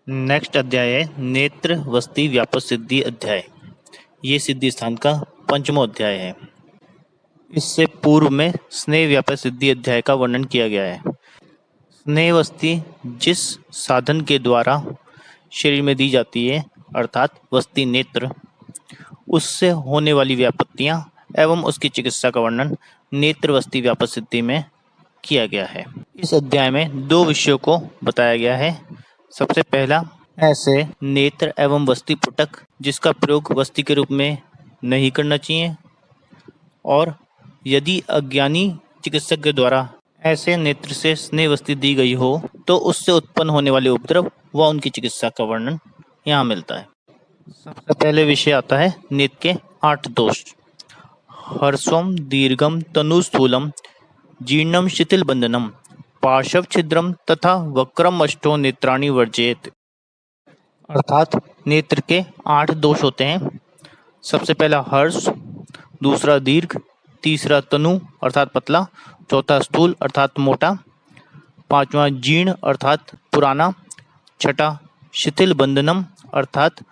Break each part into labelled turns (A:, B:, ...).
A: Next अध्याय है नेत्र वस्ती व्यापक सिद्धि अध्याय। ये सिद्धि स्थान का पंचमो अध्याय है। इससे पूर्व में स्नेह व्यापक सिद्धि अध्याय का वर्णन किया गया है। स्नेह वस्ती जिस साधन के द्वारा शरीर में दी जाती है अर्थात वस्ती नेत्र, उससे होने वाली व्यापत्तियां एवं उसकी चिकित्सा का वर्णन नेत्र वस्ती व्यापक सिद्धि में किया गया है। इस अध्याय में दो विषयों को बताया गया है। सबसे पहला, ऐसे नेत्र एवं वस्ती पुटक जिसका प्रयोग वस्ती के रूप में नहीं करना चाहिए, और यदि अज्ञानी चिकित्सक के द्वारा ऐसे नेत्र से स्नेह वस्ती दी गई हो तो उससे उत्पन्न होने वाले उपद्रव व उनकी चिकित्सा का वर्णन यहाँ मिलता है। सबसे पहले विषय आता है नेत्र के 8 दोष। हर्षम दीर्घम तनुस्थूलम जीर्णम शिथिल बंधनम पार्श्व छिद्रम तथा वक्रम अष्टो नेत्राणि वर्जेत। अर्थात नेत्र के 8 दोष होते हैं। सबसे पहला हर्ष, दूसरा दीर्घ, तीसरा तनु अर्थात पतला, चौथा स्थूल अर्थात मोटा, पांचवा जीर्ण अर्थात पुराना, छठा शिथिल बंधनम अर्थात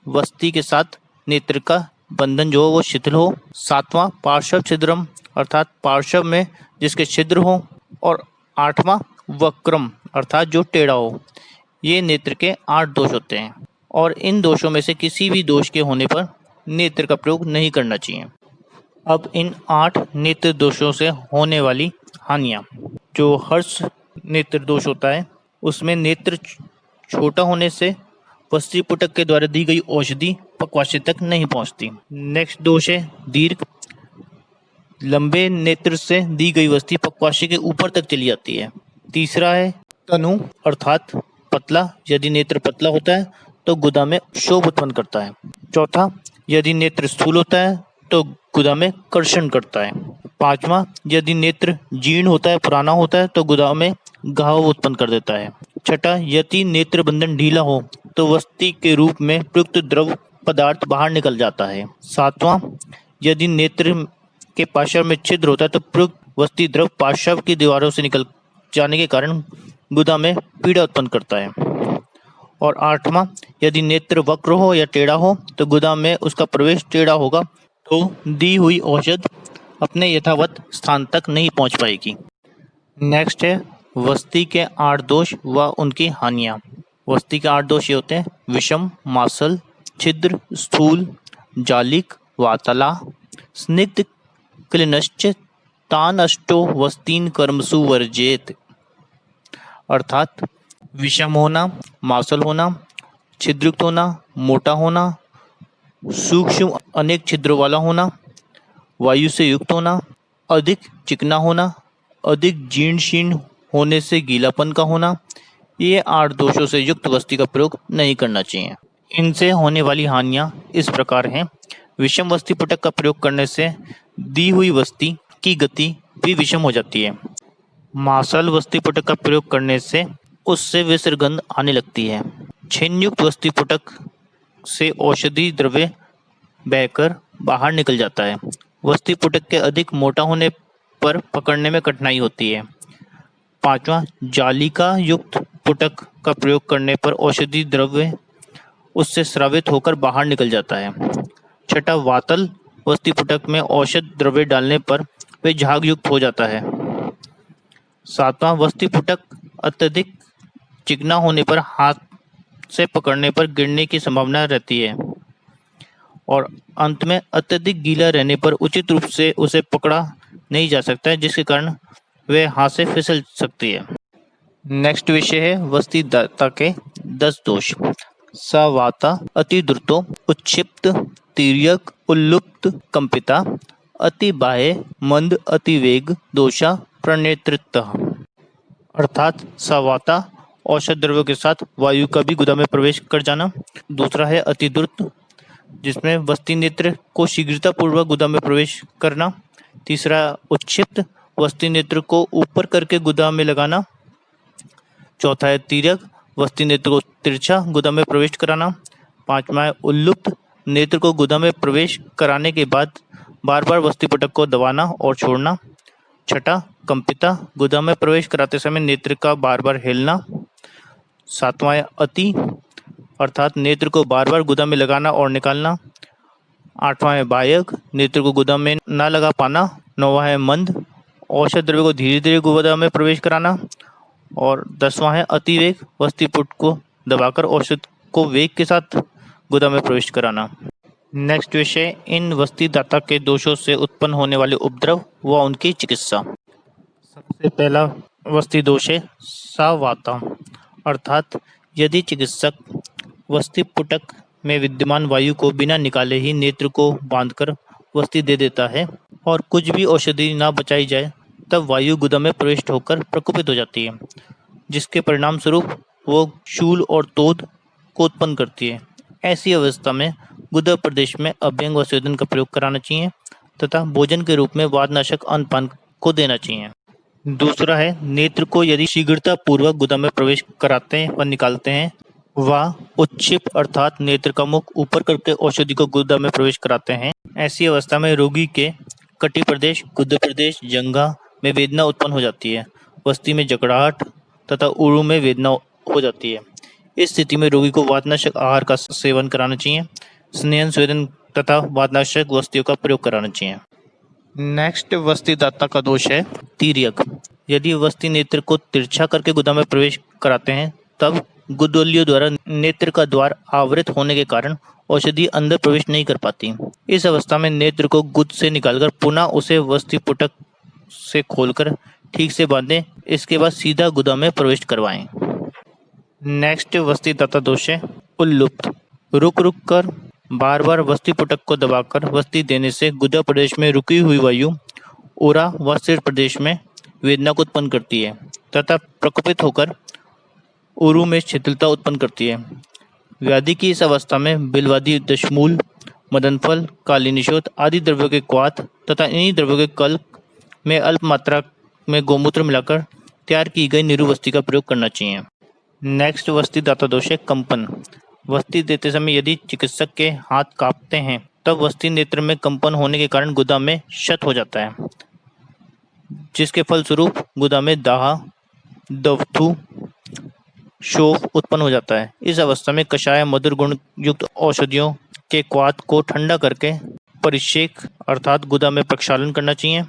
A: वस्ती के साथ नेत्र का बंधन जो हो वो शिथिल हो, सातवां पार्श्व छिद्रम अर्थात पार्श्व में जिसके छिद्र हो, और आठवां वक्रम अर्थात जो टेढ़ा हो। ये नेत्र के 8 दोष होते हैं और इन दोषों में से किसी भी दोष के होने पर नेत्र का प्रयोग नहीं करना चाहिए। अब इन 8 नेत्र दोषों से होने वाली हानियां। जो हर्ष नेत्र दोष होता है उसमें नेत्र छोटा होने से वस्ती पुटक के द्वारा दी गई औषधि पक्वाशय तक नहीं पहुंचती। नेक्स्ट दोष है दीर्घ। लंबे नेत्र से दी गई वस्ती पक्वाशय के ऊपर तक चली जाती है। तीसरा है तनु अर्थात पतला। यदि नेत्र पतला होता है तो गुदा में क्षोभ उत्पन्न करता है। चौथा, यदि नेत्र स्थूल होता है तो गुदा में कर्षण करता है। पांचवा, यदि नेत्र जीर्ण होता है, पुराना होता है, तो गुदा में घाव उत्पन्न कर देता है। छठा, यदि नेत्र बंधन ढीला हो तो वस्ती के रूप में प्रयुक्त द्रव पदार्थ बाहर निकल जाता है। सातवां, यदि नेत्र के पार्श्व में छिद्र होता है तो प्रयुक्त वस्ती द्रव पार्श्व की दीवारों से निकल जाने के कारण गुदा में पीड़ा उत्पन्न करता है। और आठवां, यदि नेत्र वक्र हो या टेढ़ा हो तो गुदा में उसका प्रवेश टेढ़ा होगा तो दी हुई औषध अपने यथावत स्थान तक नहीं पहुंच पाएगी। नेक्स्ट है वस्ती के 8 दोष व उनकी हानियां। वस्ती के 8 दोष ये होते हैं विषम, मासल, छिद्र, स्थूल, जालिक, वातला, स्निग्ध, क्लिनश्च, तान अष्टो वस्तीन कर्मसु वर्जेत। अर्थात विषम होना, मासल होना, छिद्रयुक्त होना, मोटा होना, सूक्ष्म अनेक छिद्रों वाला होना, वायु से युक्त होना, अधिक चिकना होना, अधिक जीर्ण शीर्ण होने से गीलापन का होना, ये 8 दोषों से युक्त वस्ती का प्रयोग नहीं करना चाहिए। इनसे होने वाली हानियां इस प्रकार हैं। विषम वस्ती पुटक का प्रयोग करने से दी हुई वस्ती की गति भी विषम हो जाती है। मासल वस्ती पुटक का प्रयोग करने से उससे विसर्गंध आने लगती है। छिन्नयुक्त वस्ती पुटक से औषधि द्रव्य बहकर बाहर निकल जाता है। वस्ती पुटक के अधिक मोटा होने पर पकड़ने में कठिनाई होती है। पांचवा, जालिका युक्त पुटक का प्रयोग करने पर औषधि द्रव्य उससे स्रावित होकर बाहर निकल जाता है। छठा, वातल वस्ती पुटक में औषध द्रव्य डालने पर वे झाग युक्त हो जाता है। सातवां, वस्ती पुटक अत्यधिक चिकना होने पर हाथ से पकड़ने पर गिरने की संभावना रहती है। और अंत में अत्यधिक गीला रहने पर उचित रूप से उसे पकड़ा नहीं जा सकता है, जिसके कारण वह हाथ से फिसल सकती है। नेक्स्ट विषय है वस्ती दाता के 10 दोष। सवाता, अति द्रुतो, उच्छिप्त, तिर्यक, उल्लुप्त, कंपिता, अति बाह्य, मंद, अति वेग, दोषा, प्रणेत्रितः। अर्थात सवाता औषध द्रव्यों के साथ वायु का भी गुदा में प्रवेश कर जाना। दूसरा है अति द्रुत, जिसमें वस्ती नेत्र को शीघ्रता पूर्वक गुदा में प्रवेश करना। तीसरा उच्छिप्त, वस्ती नेत्र को ऊपर करके गुदा में लगाना। चौथा है तिर्यक, वस्ती नेत्र को तिरछा गुदा में प्रवेश कराना। पांचवा है उल्लुप्त, नेत्र को गुदा में प्रवेश कराने के बाद बार बार वस्ती पुटक को दबाना और छोड़ना। छठा कंपिता, गुदा में प्रवेश कराते समय नेत्र का बार बार हिलना। सातवां है अति, अर्थात नेत्र को बार बार गुदा में लगाना और निकालना। आठवां है बायक, नेत्र को गुदा में ना लगा पाना। नौवां है मंद, औषध द्रव्य को धीरे धीरे गुदा में प्रवेश कराना। और 10वां है अतिवेग, वस्तिपुट को दबाकर औषध को वेग के साथ गुदा में प्रवेश कराना। नेक्स्ट विषय, इन वस्तिदाता के दोषों से उत्पन्न होने वाले उपद्रव व उनकी चिकित्सा। सबसे पहला वस्ति दोष है सावाता, अर्थात यदि चिकित्सक वस्तिपुटक में विद्यमान वायु को बिना निकाले ही नेत्र को बांधकर वस्ति दे देता है और कुछ भी औषधि ना बचाई जाए, तब वायु गुदा में प्रविष्ट होकर प्रकोपित हो जाती है, जिसके परिणाम स्वरूप वो शूल और तोद को उत्पन्न करती है। ऐसी अवस्था में गुदा प्रदेश में अभ्यंग व स्वेदन का प्रयोग कराना चाहिए तथा भोजन के रूप में वातनाशक अन्नपान को देना चाहिए। दूसरा है, नेत्र को यदि शीघ्रता पूर्वक गुदा में प्रवेश कराते हैं व निकालते हैं, व उच्छिप अर्थात नेत्र का मुख ऊपर करके औषधि को गुदा में प्रवेश कराते हैं, ऐसी अवस्था में रोगी के कटी प्रदेश, गुदा प्रदेश, जंघा में वेदना उत्पन्न हो जाती है, वस्ति में जकड़ाहट तथा उरु में वेदना हो जाती है। इस स्थिति में रोगी को वातनाशक आहार का सेवन कराना चाहिए, स्नेहन स्वेदन तथा वातनाशक वस्तियों का प्रयोग कराना चाहिए। नेक्स्ट वस्तिदाता का दोष है तिर्यक। यदि वस्ति नेत्र को तिरछा करके गुदा में प्रवेश कराते हैं, तब गुदोलियों द्वारा नेत्र का द्वार आवृत होने के कारण औषधि अंदर प्रवेश नहीं कर पाती। इस अवस्था में नेत्र को गुद से निकालकर पुनः उसे वस्तिपुटक से खोलकर ठीक से बांधें, इसके बाद सीधा गुदा में प्रवेश करवाएं। नेक्स्ट वस्तिदाता दोष है उल्लुप्त। रुक रुक कर बार बार वस्तिपुटक को दबाकर वस्ति देने से गुदा प्रदेश में रुकी हुई वायु उरा व सिर प्रदेश में वेदना को उत्पन्न करती है तथा प्रकोपित होकर उरु में शिथिलता उत्पन्न करती है। व्याधि की इस अवस्था में बिलवादी दशमूल, मदनफल, काली निशोथ आदि द्रव्यों के क्वाथ तथा इन्हीं द्रव्यों के कल्प में अल्प मात्रा में गोमूत्र मिलाकर तैयार की गई निरुवस्ति का प्रयोग करना चाहिए। नेक्स्ट वस्तिदाता दोष है कंपन। वस्ति देते समय यदि चिकित्सक के हाथ कांपते हैं, तब वस्ति नेत्र में कंपन होने के कारण गुदा में क्षत हो जाता है, जिसके फलस्वरूप गुदा में दाह, दवथु, शोफ उत्पन्न हो जाता है। इस अवस्था में कषाय मधुर गुण युक्त औषधियों के क्वाथ को ठंडा करके परिषेक अर्थात गुदा में प्रक्षालन करना चाहिए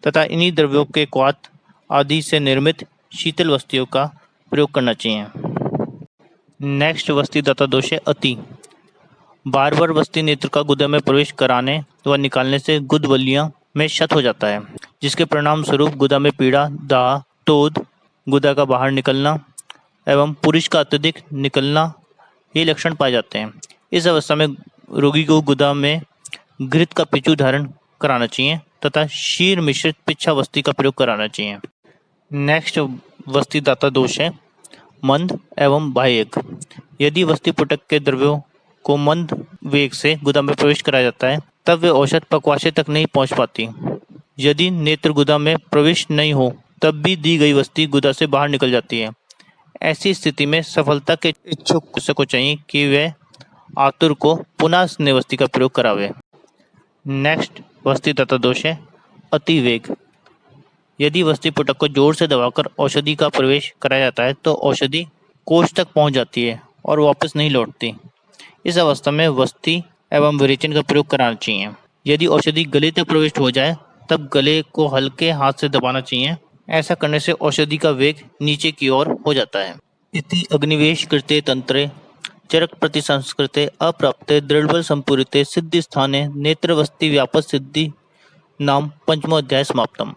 A: तथा इन्हीं द्रव्यों के क्वाथ आदि से निर्मित शीतल वस्तियों का प्रयोग करना चाहिए। नेक्स्ट वस्तिदाता दोष है अति। बार बार वस्ति नेत्र का गुदा में प्रवेश कराने व निकालने से गुदवलियां में क्षत हो जाता है, जिसके परिणाम स्वरूप गुदा में पीड़ा, दाह, तोद, गुदा का बाहर निकलना एवं पुरुष का अत्यधिक निकलना ये लक्षण पाए जाते हैं। इस अवस्था में रोगी को गुदा में घृत का पिचू धारण कराना चाहिए तथा शीर मिश्रित पिच्छा वस्ति का प्रयोग कराना चाहिए। नेक्स्ट वस्तिदाता दोष है मंद एवं बाह्यक। यदि वस्तिपुटक के द्रव्यों को मंद वेग से गुदा में प्रवेश कराया जाता है, तब वे औषध पक्वाशय तक नहीं पहुंच पाती। यदि नेत्र गुदा में प्रवेश नहीं हो, तब भी दी गई वस्ति गुदा से बाहर निकल जाती है। ऐसी स्थिति में सफलता के इच्छुक को चाहिए कि वे आतुर को पुनः स्नेह वस्ति का प्रयोग करावे। नेक्स्ट वस्तिदाता दोष है अतिवेग। यदि वस्तिपुटक को जोर से दबाकर औषधि का प्रवेश कराया जाता है, तो औषधि कोष तक पहुंच जाती है और वापस नहीं लौटती। इस अवस्था में वस्ति एवं विरेचन का प्रयोग कराना चाहिए। यदि औषधि गले तक प्रविष्ट हो जाए, तब गले को हल्के हाथ से दबाना चाहिए। ऐसा करने से औषधि का वेग नीचे की ओर हो जाता है। इति अग्निवेश कृते तंत्रे चरक प्रति संस्कृते अप्राप्ते दृढ़बल संपूरिते सिद्धि स्थाने नेत्रवस्ति व्यापक सिद्धि नाम पंचमो अध्याय समाप्तम।